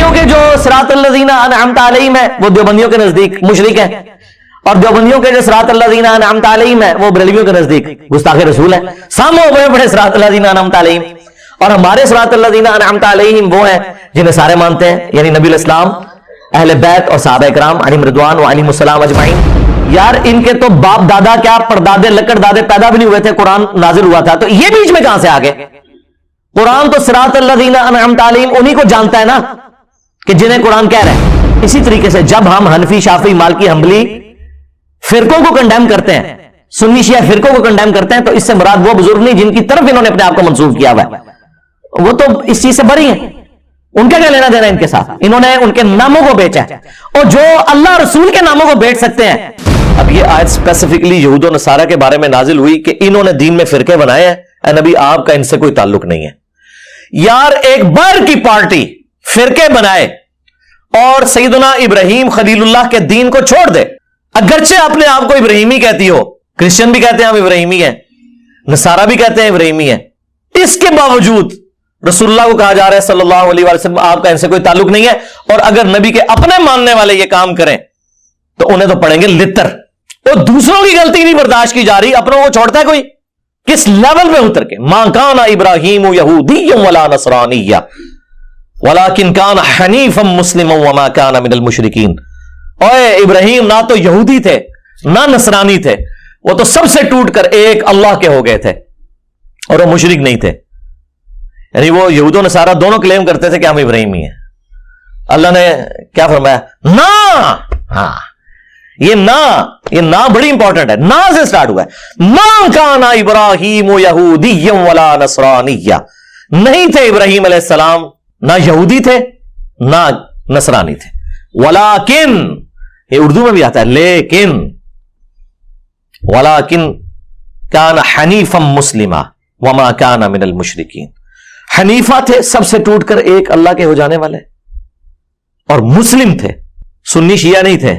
دیوبندیوں کے جو صراط الذین انعمت علیہم ہے وہ دیوبندیوں کے نزدیک مشرک ہے، اور دیوبندیوں کے جو صراط الذین انعمت علیہم ہے وہ بریلویوں کے نزدیک گستاخ رسول ہے. سامنے بڑے بڑے صراط الذین انعمت علیہم، اور ہمارے صراط الذین انعمت علیہم وہ ہیں جنہیں سارے مانتے ہیں، یعنی نبی الاسلام، اہل بیت اور صحابہ کرام علیہم رضوان و علیہم السلام اجمعین. یار ان کے تو باپ دادا کیا پردادے لکڑ دادے پیدا بھی نہیں ہوئے تھے، قرآن نازل ہوا تھا، تو یہ بیچ میں کہاں سے آ گئے؟ قرآن تو صراط الذین انعمت علیہم انہی کو جانتا ہے نا کہ جنہیں قرآن کہہ رہے ہیں. اسی طریقے سے جب ہم حنفی، شافعی، مالکی، حنبلی فرقوں کو کنڈیم کرتے ہیں، سنی شیعہ فرقوں کو کنڈیم کرتے ہیں، تو اس سے مراد وہ بزرگ نہیں جن کی طرف انہوں نے اپنے آپ کو منسوب کیا ہوا ہے، وہ تو اس چیز سے بری ہیں، ان کا کیا لینا دینا ان کے ساتھ؟ انہوں نے ان کے ناموں کو بیچا ہے، اور جو اللہ رسول کے ناموں کو بیچ سکتے ہیں. اب یہ آیت اسپیسیفکلی یہود و نصارہ کے بارے میں نازل ہوئی کہ انہوں نے دین میں فرقے بنائے ہیں، اے نبی آپ کا ان سے کوئی تعلق نہیں ہے. یار ایک بار کی پارٹی فرقے بنائے اور سیدنا ابراہیم خلیل اللہ کے دین کو چھوڑ دے، اگرچہ اپنے آپ کو ابراہیمی کہتی ہو، کرسچن بھی کہتے ہیں ہم ابراہیمی ہیں، نصارہ بھی کہتے ہیں ابراہیمی ہیں، اس کے باوجود رسول اللہ کو کہا جا رہا ہے صلی اللہ علیہ وسلم آپ کا ان سے کوئی تعلق نہیں ہے. اور اگر نبی کے اپنے ماننے والے یہ کام کریں تو انہیں تو پڑیں گے لتر. تو دوسروں کی غلطی نہیں برداشت کی جا رہی، اپنوں کو چھوڑتا ہے کوئی؟ کس لیول پہ اتر کے؟ ما کان ابراہیم یہودی ولا نصرانی ولکن کان حنیفا مسلما وما کان من المشرکین. اوے ابراہیم نہ تو یہودی تھے نہ نصرانی تھے، وہ تو سب سے ٹوٹ کر ایک اللہ کے ہو گئے تھے، اور وہ مشرک نہیں تھے. یعنی وہ یہود و نصارہ دونوں کلیم کرتے تھے کہ ہم ابراہیمی ہیں. اللہ نے کیا فرمایا؟ نا. ہاں یہ نا بڑی امپورٹنٹ ہے، نا سے سٹارٹ ہوا ہے. ما کان ابراہیم یہودی ولا نصرانی، نہیں تھے ابراہیم علیہ السلام نہ یہودی تھے نہ نصرانی تھے. ولیکن، یہ اردو میں بھی آتا ہے لیکن، ولیکن کان حنیفا مسلما وما کان من المشرکین. حنیفہ تھے، سب سے ٹوٹ کر ایک اللہ کے ہو جانے والے، اور مسلم تھے، سنی شیعہ نہیں تھے.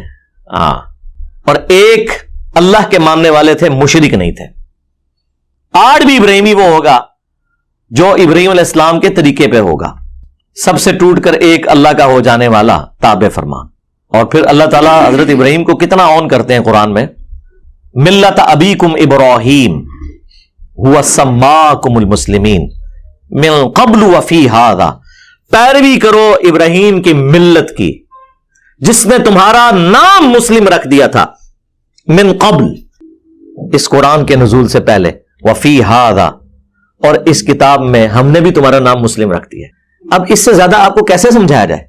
اور ایک اللہ کے ماننے والے تھے، مشرک نہیں تھے. آج بھی ابراہیمی وہ ہوگا جو ابراہیم علیہ السلام کے طریقے پہ ہوگا، سب سے ٹوٹ کر ایک اللہ کا ہو جانے والا، تابع فرمان. اور پھر اللہ تعالیٰ حضرت ابراہیم کو کتنا آن کرتے ہیں قرآن میں، ملت ابیکم ابراہیم هو سماکم المسلمین من قبل وفی ھذا، پیروی کرو ابراہیم کی ملت کی جس نے تمہارا نام مسلم رکھ دیا تھا، من قبل، اس قرآن کے نزول سے پہلے، وفی ھذا، اور اس کتاب میں ہم نے بھی تمہارا نام مسلم رکھ دیا. اب اس سے زیادہ آپ کو کیسے سمجھایا جائے؟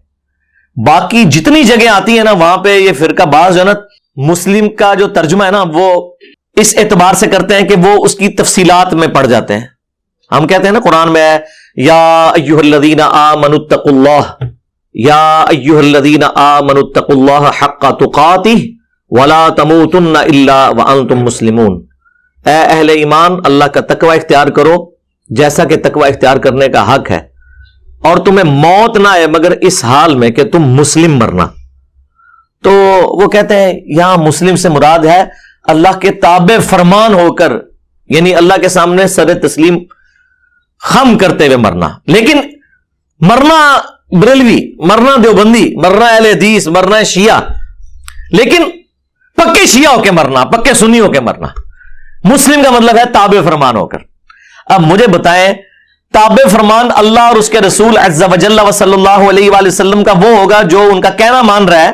باقی جتنی جگہ آتی ہے نا وہاں پہ یہ فرقہ باز جو ہے نا مسلم کا جو ترجمہ ہے نا وہ اس اعتبار سے کرتے ہیں کہ وہ اس کی تفصیلات میں پڑ جاتے ہیں. ہم کہتے ہیں نا قرآن میں ہے یا ایھا الذین آمنوا اتقوا اللہ، یا ایھا الذین آمنوا اتقوا اللہ حق تقاتہ ولا تموتن الا وانتم مسلمون. اے اہل ایمان اللہ کا تقوی اختیار کرو جیسا کہ تقوی اختیار کرنے کا حق ہے، اور تمہیں موت نہ آئے مگر اس حال میں کہ تم مسلم مرنا. تو وہ کہتے ہیں یہاں مسلم سے مراد ہے اللہ کے تابع فرمان ہو کر، یعنی اللہ کے سامنے سر تسلیم خم کرتے ہوئے مرنا. لیکن مرنا بریلوی، مرنا دیوبندی، مرنا اہل حدیث، مرنا شیعہ، لیکن پکے شیعہ ہو کے مرنا، پکے سنی ہو کے مرنا. مسلم کا مطلب ہے تابع فرمان ہو کر. اب مجھے بتائیں تابع فرمان اللہ اور اس کے رسول عز وجل و صلی اللہ علیہ وآلہ وسلم کا وہ ہوگا جو ان کا کہنا مان رہا ہے،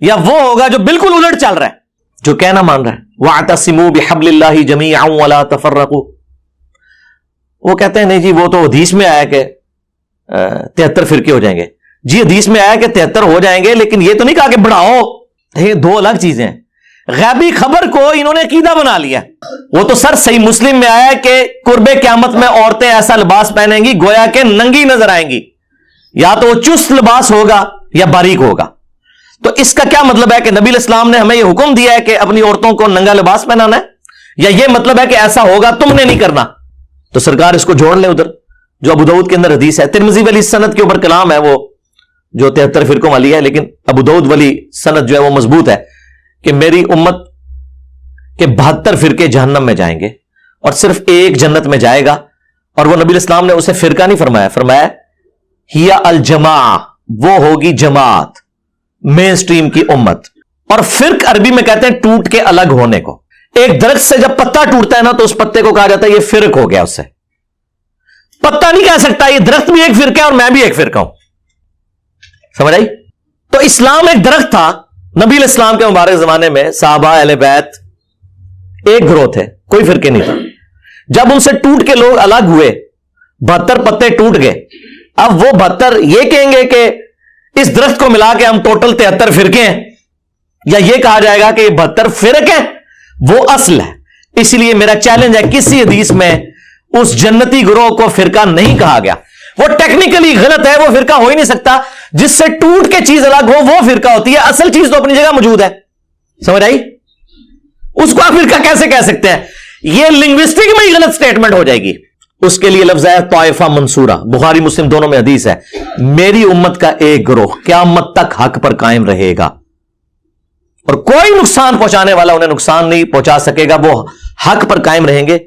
یا وہ ہوگا جو بالکل الٹ چل رہا ہے، جو کہنا مان رہا ہے وَاعْتَصِمُوا بِحَبْلِ اللَّهِ جَمِيعًا وَلَا تَفَرَّقُوا. وہ کہتے ہیں نہیں جی وہ تو حدیث میں آیا کہ 73 فرقے ہو جائیں گے. جی حدیث میں آیا کہ 73 ہو جائیں گے، لیکن یہ تو نہیں کہا کہ بڑھاؤ. یہ دو الگ چیزیں ہیں. غیبی خبر کو انہوں نے عقیدہ بنا لیا. وہ تو سر صحیح مسلم میں آیا کہ قرب قیامت میں عورتیں ایسا لباس پہنیں گی گویا کہ ننگی نظر آئیں گی، یا تو وہ چست لباس ہوگا یا باریک ہوگا. تو اس کا کیا مطلب ہے کہ نبی الاسلام نے ہمیں یہ حکم دیا ہے کہ اپنی عورتوں کو ننگا لباس پہنانا ہے، یا یہ مطلب ہے کہ ایسا ہوگا تم نے نہیں کرنا؟ تو سرکار اس کو جوڑ لیں ادھر جو ابو داؤد کے اندر حدیث ہے. ترمذی والی سند کے اوپر کلام ہے وہ جو 73 فرقوں والی ہے، لیکن ابو داؤد والی سند جو ہے وہ مضبوط ہے کہ میری امت کے 72 فرقے جہنم میں جائیں گے اور صرف ایک جنت میں جائے گا. اور وہ نبی الاسلام نے اسے فرقہ نہیں فرمایا، فرمایا ہی الجماع، وہ ہوگی جماعت، مین سٹریم کی امت. اور فرق عربی میں کہتے ہیں ٹوٹ کے الگ ہونے کو. ایک درخت سے جب پتا ٹوٹتا ہے نا تو اس پتے کو کہا جاتا ہے یہ فرق ہو گیا. اس سے پتا نہیں کہہ سکتا یہ درخت بھی ایک فرقہ ہے اور میں بھی ایک فرقہ ہوں. سمجھ آئی؟ تو اسلام ایک درخت تھا. نبی علیہ السلام کے مبارک زمانے میں صحابہ اہل بیت ایک گروہ تھے، کوئی فرقے نہیں تھا. جب ان سے ٹوٹ کے لوگ الگ ہوئے، 72 پتے ٹوٹ گئے. اب وہ 72 یہ کہیں گے کہ اس درخت کو ملا کے ہم ٹوٹل 73 فرقے ہیں، یا یہ کہا جائے گا کہ یہ 72 فرق ہیں وہ اصل ہے. اس لیے میرا چیلنج ہے، کسی حدیث میں اس جنتی گروہ کو فرقہ نہیں کہا گیا. وہ ٹیکنیکلی غلط ہے، وہ فرقہ ہو ہی نہیں سکتا. جس سے ٹوٹ کے چیز الگ ہو وہ فرقہ ہوتی ہے. اصل چیز تو اپنی جگہ موجود ہے. سمجھ آئی؟ اس کو آپ فرقہ کیسے کہہ سکتے ہیں؟ یہ لنگوسٹک میں ہی غلط سٹیٹمنٹ ہو جائے گی. اس کے لیے لفظ ہے طائفہ منصورہ. بخاری مسلم دونوں میں حدیث ہے، میری امت کا ایک گروہ قیامت تک حق پر قائم رہے گا اور کوئی نقصان پہنچانے والا انہیں نقصان نہیں پہنچا سکے گا. وہ حق پر قائم رہیں گے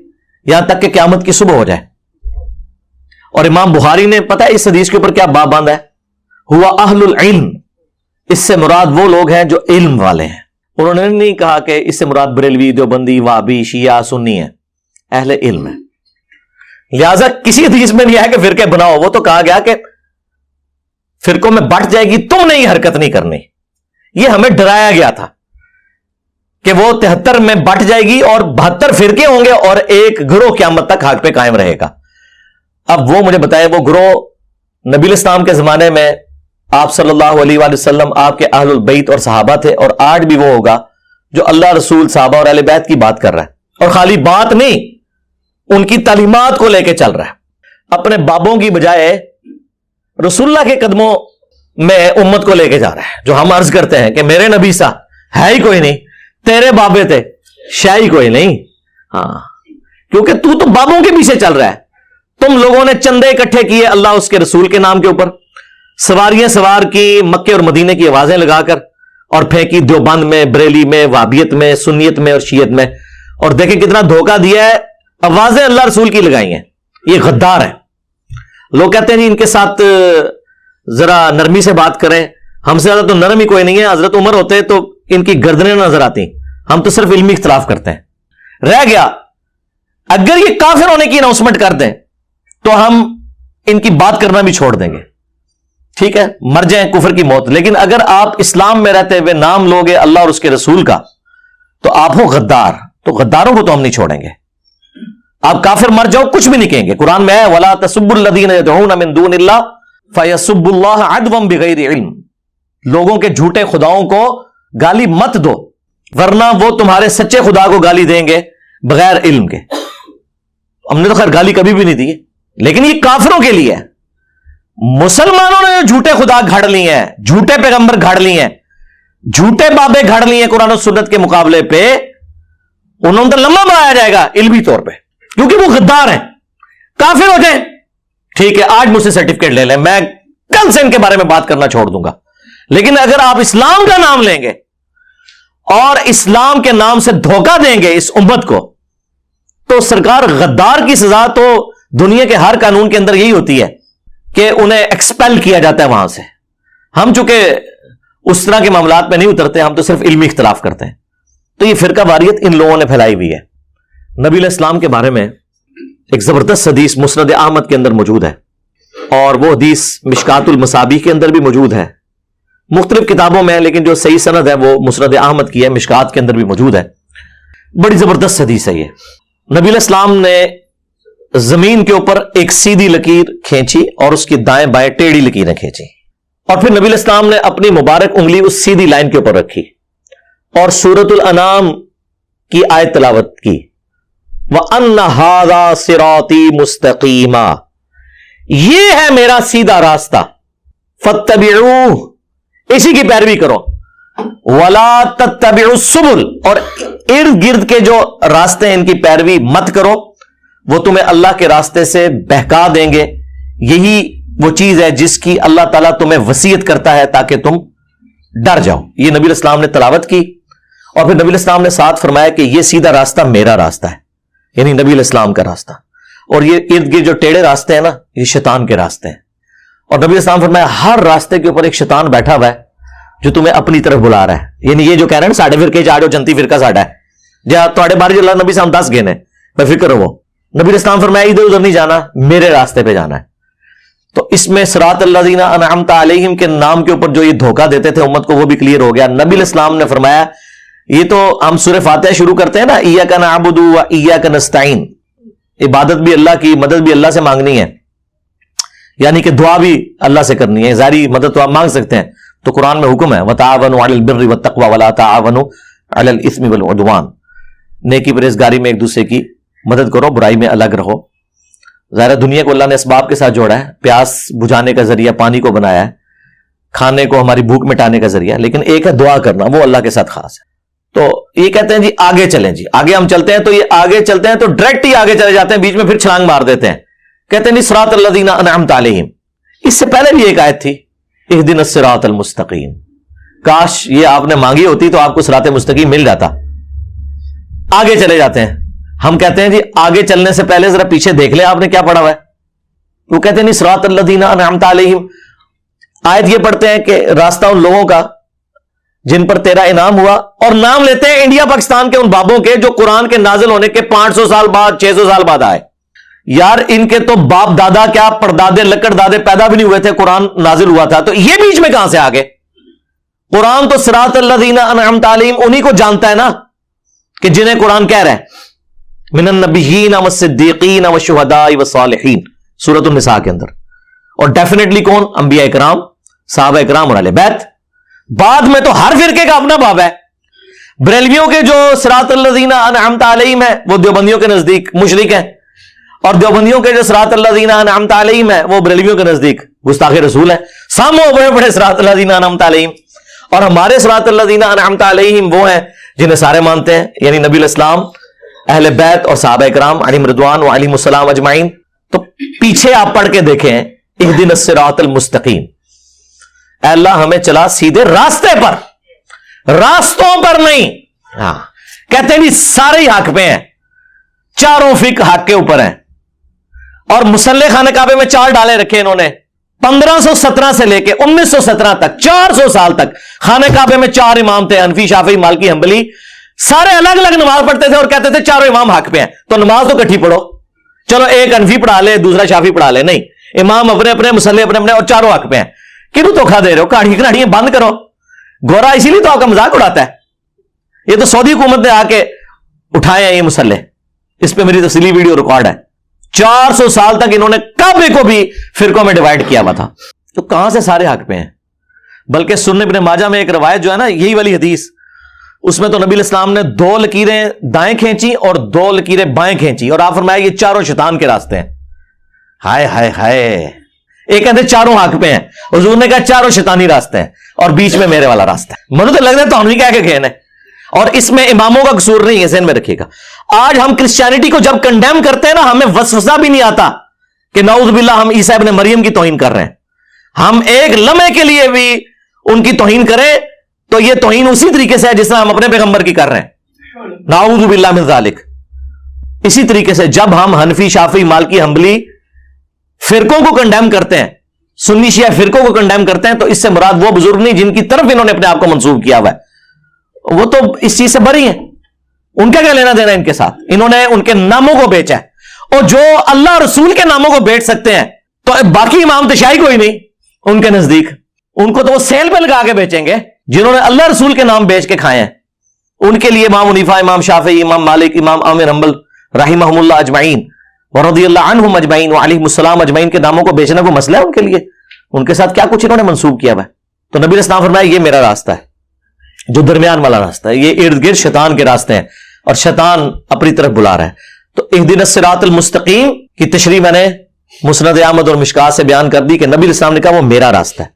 یہاں تک کہ قیامت کی صبح ہو جائے. اور امام بخاری نے پتہ ہے اس حدیث کے اوپر کیا باب باندھا ہے؟ ہوا اہل العلم. اس سے مراد وہ لوگ ہیں جو علم والے ہیں. انہوں نے نہیں کہا کہ اس سے مراد بریلوی، دیوبندی، وہابی، شیعہ، سنی ہے. اہل علم ہے. لہذا کسی حدیث میں نہیں آیا کہ فرقے بناؤ. وہ تو کہا گیا کہ فرقوں میں بٹ جائے گی، تم نے یہ حرکت نہیں کرنی. یہ ہمیں ڈرایا گیا تھا کہ وہ 73 میں بٹ جائے گی اور 72 فرقے ہوں گے اور ایک گروہ قیامت تک حق پہ قائم رہے گا. اب وہ مجھے بتائیں، وہ گروہ نبی الاسلام کے زمانے میں آپ صلی اللہ علیہ وآلہ وسلم، آپ کے اہل البیت اور صحابہ تھے، اور آج بھی وہ ہوگا جو اللہ رسول، صحابہ اور اہل بیت کی بات کر رہا ہے. اور خالی بات نہیں، ان کی تعلیمات کو لے کے چل رہا ہے. اپنے بابوں کی بجائے رسول اللہ کے قدموں میں امت کو لے کے جا رہا ہے. جو ہم عرض کرتے ہیں کہ میرے نبی سا ہے ہی کوئی نہیں، تیرے بابے تھے شاہ ہی کوئی نہیں. ہاں، کیونکہ تو بابوں کے پیچھے چل رہا ہے. تم لوگوں نے چندے اکٹھے کیے اللہ اس کے رسول کے نام کے اوپر، سواریاں سوار کی مکے اور مدینے کی آوازیں لگا کر، اور پھینکی دیوبند میں، بریلی میں، وہابیت میں، سنیت میں اور شیعت میں. اور دیکھیں کتنا دھوکہ دیا ہے، آوازیں اللہ رسول کی لگائی ہیں. یہ غدار ہے. لوگ کہتے ہیں جی ان کے ساتھ ذرا نرمی سے بات کریں. ہم سے زیادہ تو نرم ہی کوئی نہیں ہے. حضرت عمر ہوتے تو ان کی گردنیں نظر آتی. ہم تو صرف علمی اختلاف کرتے ہیں. رہ گیا اگر یہ کافر ہونے کی اناؤنسمنٹ کر دیں تو ہم ان کی بات کرنا بھی چھوڑ دیں گے. ٹھیک ہے، مر جائیں کفر کی موت. لیکن اگر آپ اسلام میں رہتے ہوئے نام لوگے اللہ اور اس کے رسول کا تو آپ ہو غدار. تو غداروں کو تو ہم نہیں چھوڑیں گے. آپ کافر مر جاؤ کچھ بھی نہیں کہیں گے. قرآن میں ہے وَلَا تَسُبُّوا الَّذِينَ يَدْعُونَ مِن دُونِ اللَّهِ فَيَسُبُّوا اللَّهَ عَدْوًا بِغَيْرِ عِلْمٍ. لوگوں کے جھوٹے خداؤں کو گالی مت دو ورنہ وہ تمہارے سچے خدا کو گالی دیں گے بغیر علم کے. ہم نے تو خیر گالی کبھی بھی نہیں دی، لیکن یہ کافروں کے لیے ہے. مسلمانوں نے جھوٹے خدا گھڑ لی ہیں، جھوٹے پیغمبر گھڑ لی ہیں، جھوٹے بابے گھڑ لی ہیں قرآن و سنت کے مقابلے پہ، انہوں نے لمبا بنایا جائے گا علمی طور پہ کیونکہ وہ غدار ہیں. کافر ہو جائیں ٹھیک ہے، آج مجھ سے سرٹیفکیٹ لے لیں، میں کل سے ان کے بارے میں بات کرنا چھوڑ دوں گا. لیکن اگر آپ اسلام کا نام لیں گے اور اسلام کے نام سے دھوکہ دیں گے اس امت کو تو سرکار غدار کی سزا تو دنیا کے ہر قانون کے اندر یہی ہوتی ہے کہ انہیں ایکسپیل کیا جاتا ہے وہاں سے. ہم چونکہ اس طرح کے معاملات میں نہیں اترتے، ہم تو صرف علمی اختلاف کرتے ہیں. تو یہ فرقہ واریت ان لوگوں نے پھیلائی ہوئی ہے. نبی علیہ السلام کے بارے میں ایک زبردست حدیث مسند احمد کے اندر موجود ہے، اور وہ حدیث مشکات المصابیح کے اندر بھی موجود ہے، مختلف کتابوں میں، لیکن جو صحیح سند ہے وہ مسند احمد کی ہے، مشکات کے اندر بھی موجود ہے. بڑی زبردست حدیث ہے یہ. نبی علیہ السلام نے زمین کے اوپر ایک سیدھی لکیر کھینچی اور اس کی دائیں بائیں ٹیڑھی لکیریں کھینچی، اور پھر نبی علیہ السلام نے اپنی مبارک انگلی اس سیدھی لائن کے اوپر رکھی اور سورۃ الانعام کی آیت تلاوت کی، وَأَنَّ هَذَا صِرَاطِي مُسْتَقِيمًا، یہ ہے میرا سیدھا راستہ، فَاتَّبِعُوهُ، اسی کی پیروی کرو، وَلَا تَتَّبِعُوا السُّبُلَ، اور ارد گرد کے جو راستے ہیں ان کی پیروی مت کرو، وہ تمہیں اللہ کے راستے سے بہکا دیں گے. یہی وہ چیز ہے جس کی اللہ تعالیٰ تمہیں وصیت کرتا ہے تاکہ تم ڈر جاؤ. یہ نبی علیہ السلام نے تلاوت کی، اور پھر نبی علیہ السلام نے ساتھ فرمایا کہ یہ سیدھا راستہ میرا راستہ ہے، یعنی نبی علیہ السلام کا راستہ، اور یہ ارد گرد جو ٹیڑھے راستے ہیں نا یہ شیطان کے راستے ہیں. اور نبی اسلام فرمایا ہر راستے کے اوپر ایک شیطان بیٹھا ہوا ہے جو تمہیں اپنی طرف بلا رہا ہے. یعنی یہ جو کہہ رہے ہیں ساڈے فرقے جا جنتی فرقہ ساڈا ہے جا تھوڑے بارے اللہ نبی صاحب 10 گنے بے فکر ہو. نبی اسلام فرمایا ادھر ادھر نہیں جانا, میرے راستے پہ جانا ہے. تو اس میں صراط الذین انعمت علیہم کے نام کے اوپر جو یہ دھوکہ دیتے تھے امت کو وہ بھی کلیئر ہو گیا. نبی اسلام نے فرمایا یہ تو ہم سورہ فاتحہ شروع کرتے ہیں نا, ایاک نعبد و ایاک نستعین, عبادت بھی اللہ کی, مدد بھی اللہ سے مانگنی ہے, یعنی کہ دعا بھی اللہ سے کرنی ہے, ظاہری مدد تو آپ مانگ سکتے ہیں. تو قرآن میں حکم ہے وتعاونوا علی البر والتقوی ولا تعاونوا علی الاثم والعدوان, نیکی پرہیزگاری میں ایک دوسرے کی مدد کرو, برائی میں الگ رہو. ظاہر دنیا کو اللہ نے اسباب کے ساتھ جوڑا ہے, پیاس بجھانے کا ذریعہ پانی کو بنایا ہے, کھانے کو ہماری بھوک مٹانے کا ذریعہ, لیکن ایک ہے دعا کرنا, وہ اللہ کے ساتھ خاص ہے. تو یہ کہتے ہیں جی آگے چلیں, جی آگے ہم چلتے ہیں, تو یہ آگے چلتے ہیں تو ڈائریکٹ ہی آگے چلے جاتے ہیں, بیچ میں پھر چھلانگ مار دیتے ہیں, کہتے ہیں جی صراط الذین انعمت علیہم. اس سے پہلے بھی ایک آیت تھی اہدنا الصراط المستقیم, کاش یہ آپ نے مانگی ہوتی تو آپ کو صراط مستقیم مل جاتا. آگے چلے جاتے ہیں, ہم کہتے ہیں جی آگے چلنے سے پہلے ذرا پیچھے دیکھ لیں آپ نے کیا پڑھا ہوا ہے. وہ کہتے ہیں نہیں صراط الذین انعمت علیہم, آیت یہ پڑھتے ہیں کہ راستہ ان لوگوں کا جن پر تیرا انعام ہوا, اور نام لیتے ہیں انڈیا پاکستان کے ان بابوں کے جو قرآن کے نازل ہونے کے 500 سال بعد 600 سال بعد آئے. یار ان کے تو باپ دادا کیا پردادے لکڑ دادے پیدا بھی نہیں ہوئے تھے, قرآن نازل ہوا تھا, تو یہ بیچ میں کہاں سے آگے؟ قرآن تو صراط الذین انعمت علیہم انہی کو جانتا ہے نا کہ جنہیں قرآن کہہ رہا ہے من النبیین والصدیقین والشہداء والصالحین سورۃ النساء کے اندر. اور ڈیفینیٹلی کون؟ انبیاء اکرام, صحابہ اکرام اور اہل بیت. بعد میں تو ہر فرقے کا اپنا باب ہے. بریلویوں کے جو صراط الذین انعمت علیہم ہے وہ دیوبندیوں کے نزدیک مشرک ہیں, اور دیوبندیوں کے جو صراط الذین انعمت علیہم ہے وہ بریلویوں کے نزدیک گستاخ رسول ہیں. سامو بڑے بڑے صراط الذین انعمت علیہم, اور ہمارے صراط الذین انعمت علیہم وہ ہیں جنہیں سارے مانتے ہیں, یعنی نبی الاسلام, اہل بیت اور صحابہ اکرام علیہم رضوان و علیہم السلام اجمعین. تو پیچھے آپ پڑھ کے دیکھیں اہدنا الصراط المستقیم, اے اللہ ہمیں چلا سیدھے راستے پر, راستوں پر نہیں. ہاں کہتے ہیں جی سارے ہی حق پہ ہیں, چاروں فقہ حق کے اوپر ہیں, اور مصلی خانہ کعبے میں 4 ڈالے رکھے انہوں نے 1517 سے لے کے 1917 تک 400 سال تک. خانہ کعبے میں 4 امام تھے, حنفی شافعی مالکی حنبلی, سارے الگ الگ نماز پڑھتے تھے اور کہتے تھے چاروں امام حق پہ ہیں, تو نماز تو کٹھی پڑھو. چلو ایک حنفی پڑھا لے دوسرا شافعی پڑھا لے, نہیں, امام اپنے اپنے مصلی اپنے اپنے اور چاروں حق پہ ہیں. کیوں دھوکھا دے رہے ہو؟ کہانیاں بند کرو. گورا اسی لیے تو آپ کا مذاق اڑاتا ہے. یہ تو سعودی حکومت نے آ کے اٹھائے ہیں یہ مسئلے, اس پہ میری تفصیلی ویڈیو ریکارڈ ہے. 400 سال تک انہوں نے کعبے کو بھی فرقوں میں ڈیوائیڈ کیا ہوا تھا. تو کہاں سے سارے حق پہ ہیں؟ بلکہ سنن ابن ماجہ میں ایک روایت جو ہے نا یہی والی حدیث, اس میں تو نبی الاسلام نے 2 لکیریں دائیں کھینچی اور 2 لکیریں بائیں کھینچی, اور آپ فرمایا یہ چاروں شیطان کے راستے ہیں. ہائے ہائے ہائے, ایک کہتے چاروں حق پہ ہیں, حضور نے کہا چاروں شیطانی راستے ہیں اور بیچ میں میرے والا راستہ ہے. مجھے تو لگ رہا ہے تو ہم نہیں کہہ کے کہنے, اور اس میں اماموں کا قصور نہیں ہے, ذہن میں رکھیے گا. آج ہم کرسچینٹی کو جب کنڈیم کرتے ہیں نا, ہمیں وسوسہ بھی نہیں آتا کہ نعوذ باللہ ہم عیسیٰ ابن مریم کی توہین کر رہے ہیں. ہم ایک لمحے کے لیے بھی ان کی توہین کریں تو یہ توہین اسی طریقے سے ہے جس طرح ہم اپنے پیغمبر کی کر رہے ہیں. نعوذ باللہ من ذالک. اسی طریقے سے جب ہم حنفی شافعی مالکی حنبلی فرقوں کو کنڈیم کرتے ہیں, سنی شیعہ فرقوں کو کنڈیم کرتے ہیں, تو اس سے مراد وہ بزرگ نہیں جن کی طرف انہوں نے اپنے آپ کو منسوب کیا ہوا ہے, وہ تو اس چیز سے بری ہیں. ان کا کیا لینا دینا ان کے ساتھ؟ انہوں نے ان کے ناموں کو بیچا ہے, اور جو اللہ رسول کے ناموں کو بیچ سکتے ہیں تو باقی امام تشیعی کوئی نہیں ان کے نزدیک. ان کو تو وہ سیل پہ لگا کے بیچیں گے جنہوں نے اللہ رسول کے نام بیچ کے کھائے ہیں. ان کے لیے امام حنیفہ, امام شافعی, امام مالک, امام احمد حنبل رحمہم اللہ اجمعین ورضی اللہ عنہم اجمعین وعلیہم السلام اجمعین کے ناموں کو بیچنا کوئی مسئلہ ہے ان کے لیے؟ ان کے ساتھ کیا کچھ انہوں نے منسوب کیا ہوا ہے. تو نبی اسلام فرمایا یہ میرا راستہ ہے جو درمیان والا راستہ ہے, یہ ارد گرد شیطان کے راستے ہیں اور شیطان اپنی طرف بلا رہا ہے. تو اہدنا الصراط المستقیم کی تشریح میں نے مسند احمد اور مشکات سے بیان کر دی کہ نبی اسلام نے کہا وہ میرا راستہ ہے.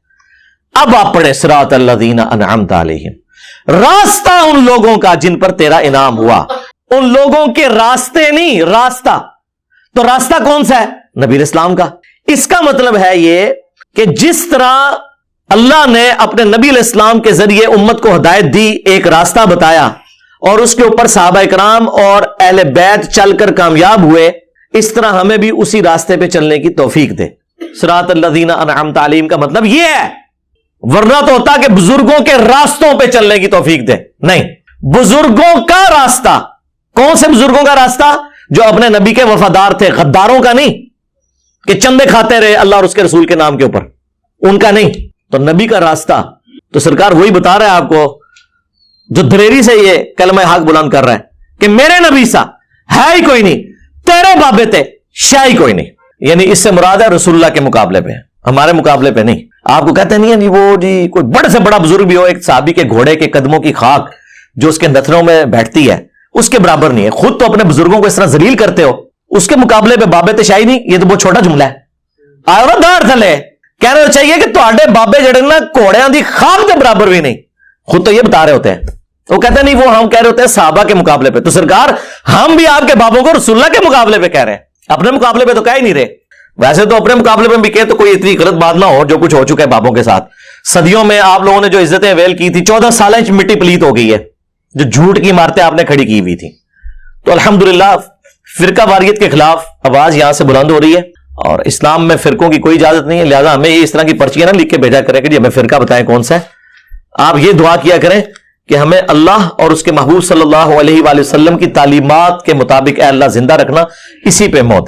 اب آپ پڑھیں صراط الذین انعمت علیہم, راستہ ان لوگوں کا جن پر تیرا انعام ہوا. ان لوگوں کے راستے نہیں, راستہ. تو راستہ کون سا ہے؟ نبی اسلام کا. اس کا مطلب ہے یہ کہ جس طرح اللہ نے اپنے نبی علیہ السلام کے ذریعے امت کو ہدایت دی, ایک راستہ بتایا, اور اس کے اوپر صحابہ اکرام اور اہل بیت چل کر کامیاب ہوئے, اس طرح ہمیں بھی اسی راستے پہ چلنے کی توفیق دے. صراط الذین انعمت علیہم کا مطلب یہ ہے، ورنہ تو ہوتا کہ بزرگوں کے راستوں پہ چلنے کی توفیق دے، نہیں، بزرگوں کا راستہ. کون سے بزرگوں کا راستہ؟ جو اپنے نبی کے وفادار تھے، غداروں کا نہیں کہ چندے کھاتے رہے اللہ اور اس کے رسول کے نام کے اوپر، ان کا نہیں. تو نبی کا راستہ تو سرکار وہی بتا رہا ہے آپ کو جو دلیری سے یہ کلمہ حق بلند کر رہا ہے کہ میرے نبی سا ہے ہی کوئی نہیں، تیرے بابے تے شاہی کوئی نہیں. یعنی اس سے مراد ہے رسول اللہ کے مقابلے پہ، ہمارے مقابلے پہ نہیں. آپ کو کہتے نہیں ہے وہ جی کوئی بڑے سے بڑا بزرگ بھی ہو، ایک صحابی کے گھوڑے کے قدموں کی خاک جو اس کے نتنوں میں بیٹھتی ہے اس کے برابر نہیں ہے. خود تو اپنے بزرگوں کو اس طرح ذلیل کرتے ہو، اس کے مقابلے پہ بابے تے شاہی نہیں. یہ تو بہت چھوٹا جملہ ہے. آئے نا دار تھلے کہنے تو چاہیے کہ تہاڈے بابے جڑے نا گھوڑیاں دی خاک کے برابر بھی نہیں. خود تو یہ بتا رہے ہوتے ہیں، وہ کہتے نہیں وہ ہم کہہ رہے ہوتے ہیں صحابہ کے مقابلے پہ. تو سرکار ہم بھی آپ کے بابوں کو رسول اللہ کے مقابلے پہ کہہ رہے ہیں، اپنے مقابلے پہ تو کہہ ہی نہیں رہے. ویسے تو اپنے مقابلے پہ بھی کہے تو کوئی اتنی غلط بات نہ ہو جو کچھ ہو چکا ہے بابوں کے ساتھ. صدیوں میں آپ لوگوں نے جو عزتیں ویل کی تھی 14 سال مٹی پلیت ہو گئی ہے، جو جھوٹ کی عمارتیں آپ نے کھڑی کی ہوئی تھی. تو الحمدللہ فرقہ واریت کے خلاف آواز یہاں سے بلند ہو رہی ہے، اور اسلام میں فرقوں کی کوئی اجازت نہیں ہے. لہٰذا ہمیں یہ اس طرح کی پرچیاں نہ لکھ کے بھیجا کریں کہ جی ہمیں فرقہ بتائیں کون سا ہے. آپ یہ دعا کیا کریں کہ ہمیں اللہ اور اس کے محبوب صلی اللہ علیہ وآلہ وسلم کی تعلیمات کے مطابق اے اللہ زندہ رکھنا، اسی پہ موت ہے.